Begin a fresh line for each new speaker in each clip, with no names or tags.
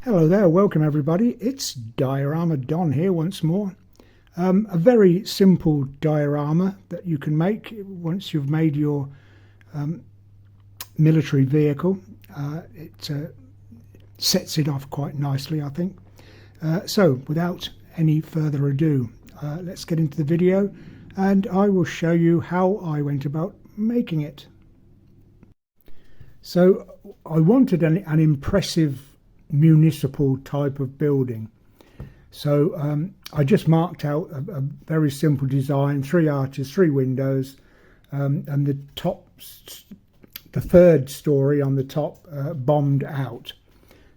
Hello there, welcome everybody. It's Diorama Don here once more. A very simple diorama that you can make once you've made your military vehicle. It sets it off quite nicely, I think. So without any further ado, let's get into the video and I will show you how I went about making it. So I wanted an impressive municipal type of building, so I just marked out a very simple design: 3 arches, 3 windows, and the third story on the top bombed out.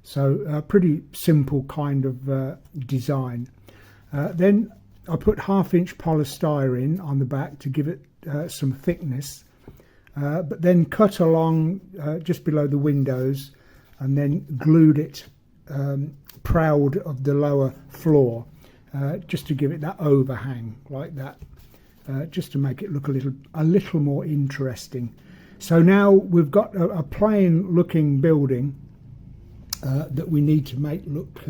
So a pretty simple kind of design. Then I put 1/2-inch polystyrene on the back to give it some thickness, but then cut along just below the windows and then glued it proud of the lower floor, just to give it that overhang like that, just to make it look a little more interesting. So now we've got a plain looking building that we need to make look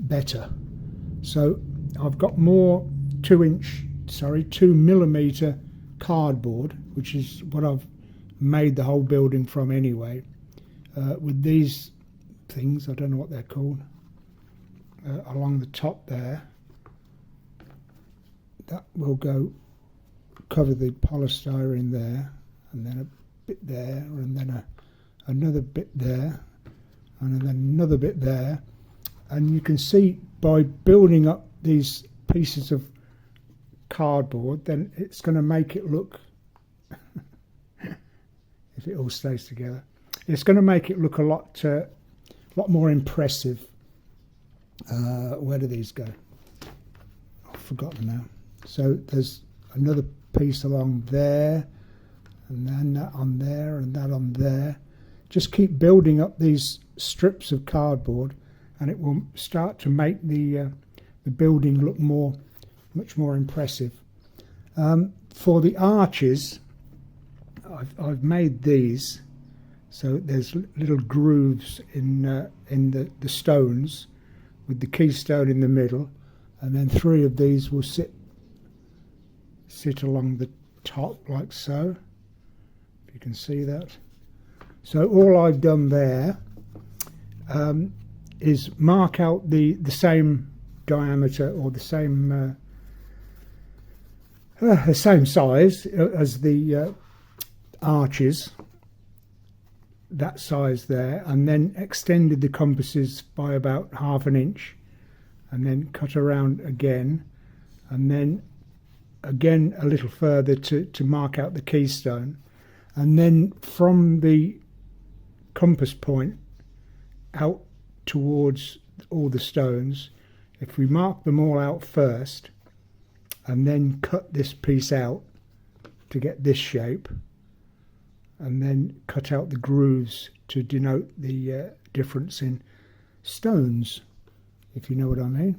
better. So I've got more 2mm cardboard, which is what I've made the whole building from anyway. With these things, I don't know what they're called, along the top there, that will go cover the polystyrene there, and then a bit there, and then another bit there, and then another bit there. And you can see by building up these pieces of cardboard, then it's going to make it look if it all stays together, it's going to make it look a lot more impressive. Where do these go? I've forgotten now. So there's another piece along there, and then that on there, and that on there. Just keep building up these strips of cardboard, and it will start to make the building look much more impressive. For the arches, I've made these. So there's little grooves in the stones, with the keystone in the middle, and then 3 of these will sit along the top like so, if you can see that. So all I've done there is mark out the same diameter, or the same size as the arches, that size there, and then extended the compasses by about 1/2 inch, and then cut around again, and then again a little further to mark out the keystone. And then from the compass point out towards all the stones, if we mark them all out first and then cut this piece out to get this shape, and then cut out the grooves to denote the difference in stones, if you know what I mean.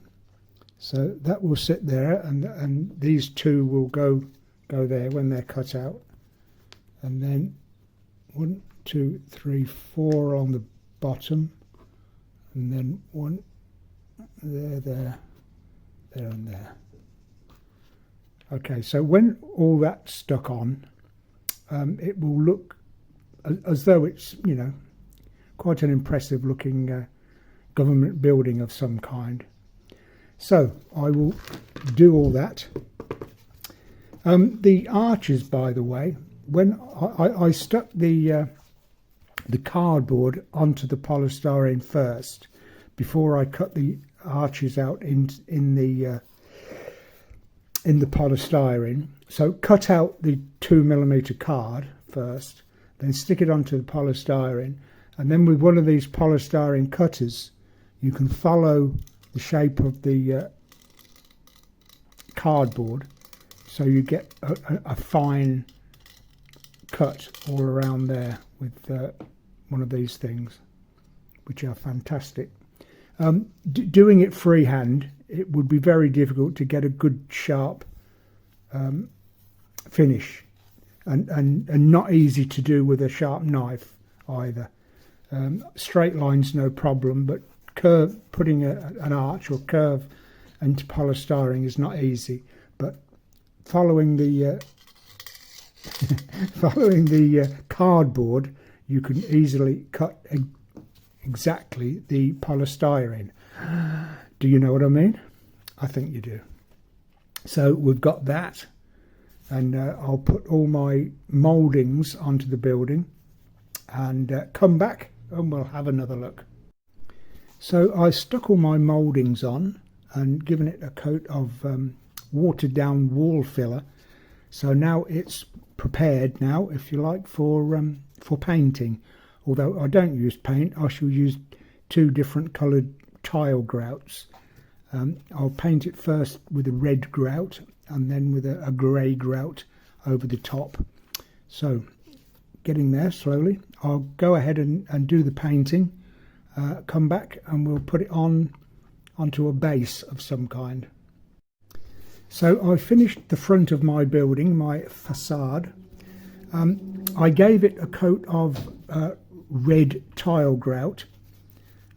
So that will sit there, and these 2 will go there when they're cut out. And then 1, 2, 3, 4 on the bottom, and then 1 there, and there. Okay, so when all that's stuck on, it will look as though it's, quite an impressive looking government building of some kind. So I will do all that. The arches, by the way, when I stuck the cardboard onto the polystyrene first before I cut the arches out in the polystyrene. So cut out the 2mm card first, then stick it onto the polystyrene, and then with one of these polystyrene cutters you can follow the shape of the cardboard, so you get a fine cut all around there with one of these things, which are fantastic. Doing it freehand, it would be very difficult to get a good sharp finish, and not easy to do with a sharp knife either. Straight lines no problem, but putting an arch or curve into polystyrene is not easy, but following the following the cardboard, you can easily cut exactly the polystyrene. Do you know what I mean? I think you do. So we've got that, and I'll put all my mouldings onto the building and come back and we'll have another look. So I stuck all my mouldings on and given it a coat of watered down wall filler. So now it's prepared now, if you like, for painting. Although I don't use paint, I shall use 2 different coloured tile grouts. I'll paint it first with a red grout and then with a grey grout over the top. So getting there slowly. I'll go ahead and do the painting, come back and we'll put it onto a base of some kind. So I finished the front of my building, my facade. I gave it a coat of red tile grout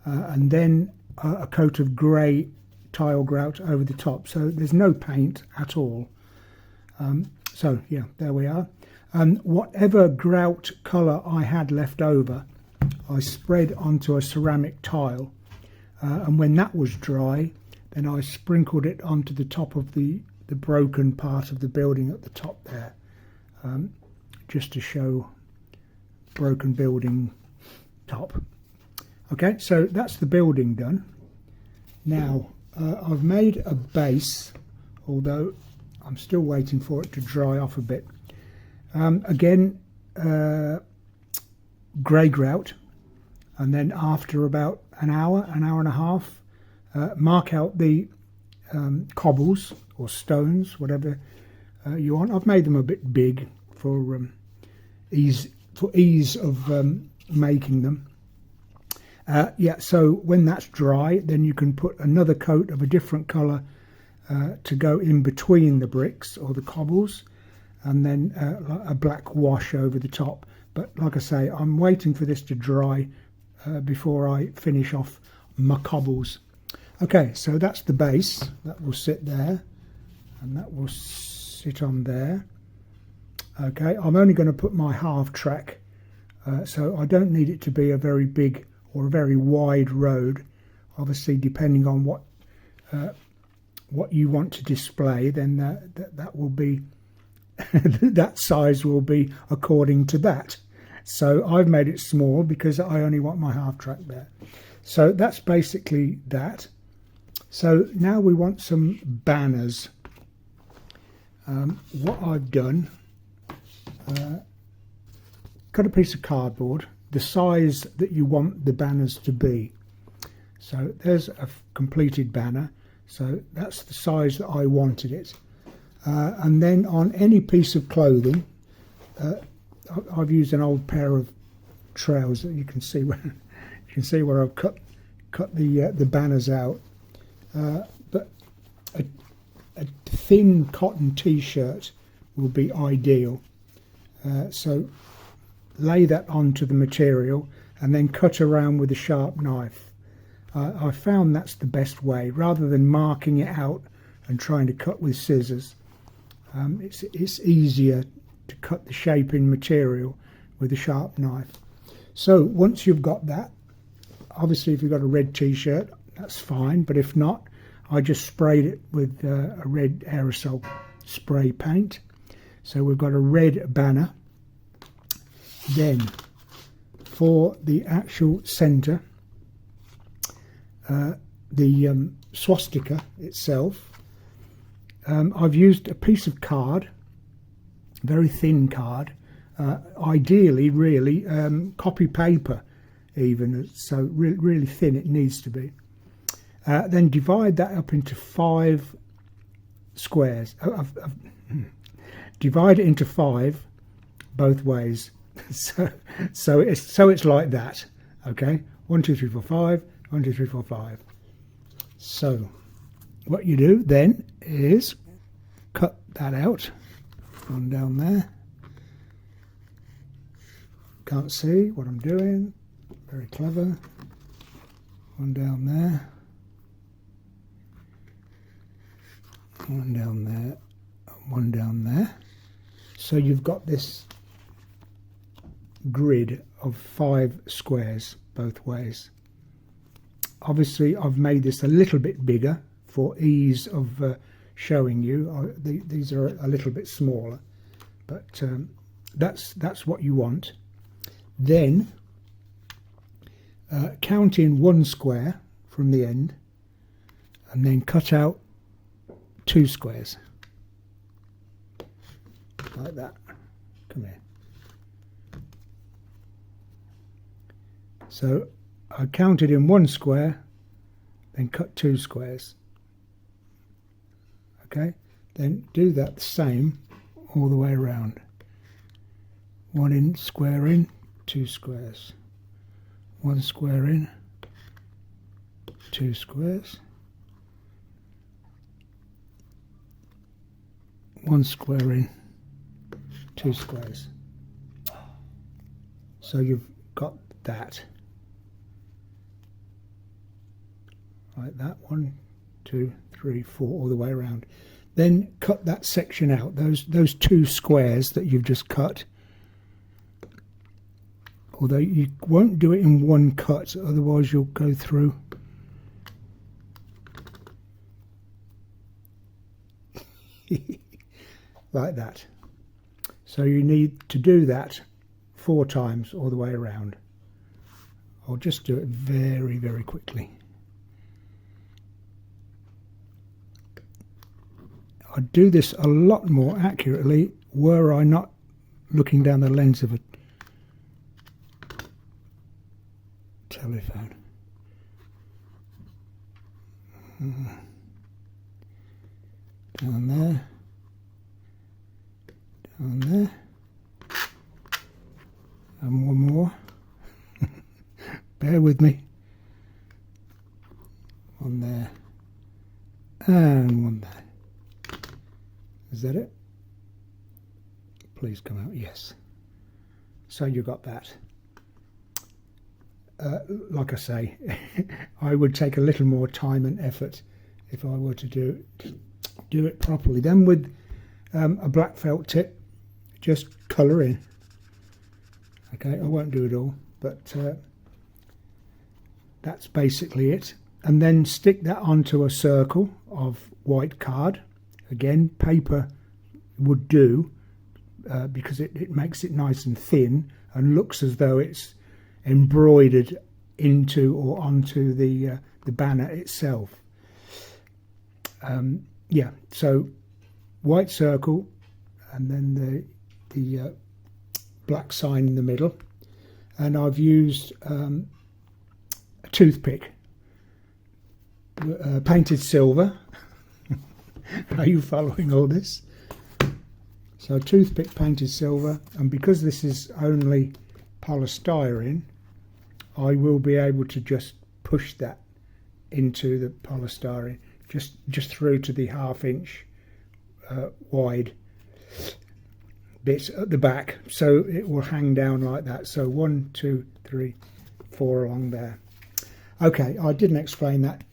and then a coat of grey tile grout over the top, so there's no paint at all. So yeah, there we are. Whatever grout colour I had left over, I spread onto a ceramic tile, and when that was dry, then I sprinkled it onto the top of the broken part of the building at the top there, just to show broken building top. Okay, so that's the building done. Now I've made a base, although I'm still waiting for it to dry off a bit. Again, grey grout, and then after about an hour and a half, mark out the cobbles or stones, whatever you want. I've made them a bit big for ease of making them. Yeah, so when that's dry, then you can put another coat of a different colour to go in between the bricks or the cobbles, and then a black wash over the top. But like I say, I'm waiting for this to dry before I finish off my cobbles. Okay, so that's the base. That will sit there, and that will sit on there. Okay, I'm only going to put my half track, so I don't need it to be a very big or a very wide road. Obviously, depending on what you want to display, then that will be that size will be according to that. So I've made it small because I only want my half track there. So that's basically that. So now we want some banners. What I've done, cut a piece of cardboard, the size that you want the banners to be. So there's a completed banner. So that's the size that I wanted it. And then on any piece of clothing, I've used an old pair of trousers. You can see where I've cut the banners out. But a thin cotton t-shirt will be ideal. So lay that onto the material and then cut around with a sharp knife. I found that's the best way, rather than marking it out and trying to cut with scissors. It's easier to cut the shape in material with a sharp knife. So once you've got that, obviously if you've got a red t-shirt, that's fine, but if not, I just sprayed it with a red aerosol spray paint. So we've got a red banner. Then for the actual centre, the swastika itself, I've used a piece of card, very thin card, ideally really copy paper even, so really thin it needs to be. Then divide that up into 5 squares. Divide it into 5 both ways. so it's like that. Okay, 1 2 3 4 5, 1 2 3 4 5. So what you do then is cut that out. One down there. Can't see what I'm doing. Very clever. one down there, one down there, and one down there. So you've got this grid of 5 squares both ways. Obviously I've made this a little bit bigger for ease of showing you. These are a little bit smaller, but that's what you want. Then count in 1 square from the end and then cut out 2 squares like that. Come here. So I counted in 1 square, then cut 2 squares. Okay, then do that the same all the way around. 1 square in, 2 squares. 1 square in, 2 squares. 1 square in, 2 squares. So you've got that. Like that, 1, 2, 3, 4, all the way around. Then cut that section out, those 2 squares that you've just cut. Although you won't do it in 1 cut, otherwise you'll go through. Like that. So you need to do that 4 times all the way around. I'll just do it very, very quickly. I'd do this a lot more accurately were I not looking down the lens of a telephone. Down there, down there, and 1 more. Bear with me. 1 there, and 1 there. Is that it? Please come out. Yes. So you got that. Like I say, I would take a little more time and effort if I were to do it properly. Then with a black felt tip, just colour in. Okay, I won't do it all, but that's basically it. And then stick that onto a circle of white card. Again, paper would do because it makes it nice and thin and looks as though it's embroidered into or onto the banner itself. Yeah, so white circle and then the black sign in the middle, and I've used a toothpick, painted silver. Are you following all this? So toothpick painted silver, and because this is only polystyrene, I will be able to just push that into the polystyrene, just through to the 1/2 inch wide bit at the back, so it will hang down like that. So 1, 2, 3, 4 along there. Okay, I didn't explain that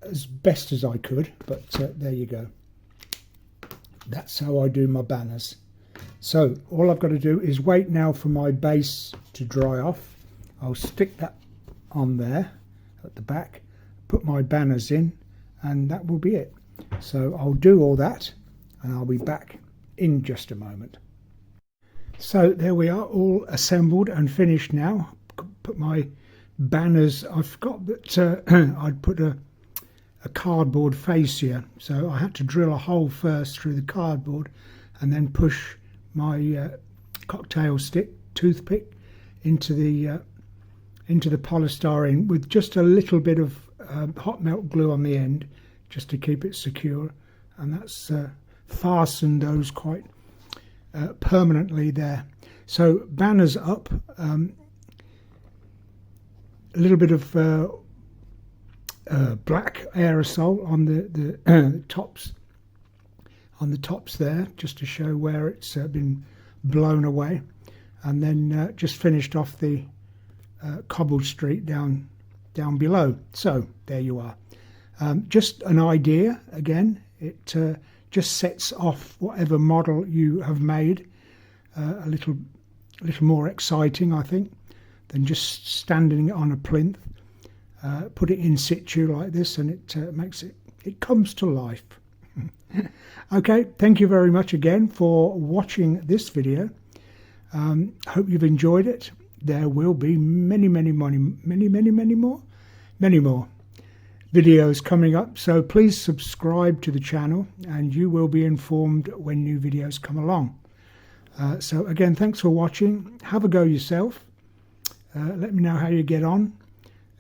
as best as I could, but there you go. That's how I do my banners. So all I've got to do is wait now for my base to dry off. I'll stick that on there at the back, put my banners in, and that will be it. So I'll do all that and I'll be back in just a moment. So there we are, all assembled and finished now. Put my banners, I forgot that I'd put a cardboard fascia, so I had to drill a hole first through the cardboard and then push my cocktail stick toothpick into the polystyrene with just a little bit of hot melt glue on the end just to keep it secure, and that's fastened those quite permanently there. So banners up, a little bit of black aerosol on the tops there, just to show where it's been blown away, and then just finished off the cobbled street down down below. So there you are. Just an idea. Again, it just sets off whatever model you have made a little more exciting, I think, than just standing it on a plinth. Put it in situ like this, and it comes to life. Okay, thank you very much again for watching this video. Hope you've enjoyed it. There will be many more videos coming up, so please subscribe to the channel and you will be informed when new videos come along. So again, thanks for watching. Have a go yourself. Let me know how you get on,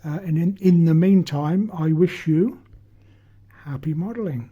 and in the meantime, I wish you happy modelling.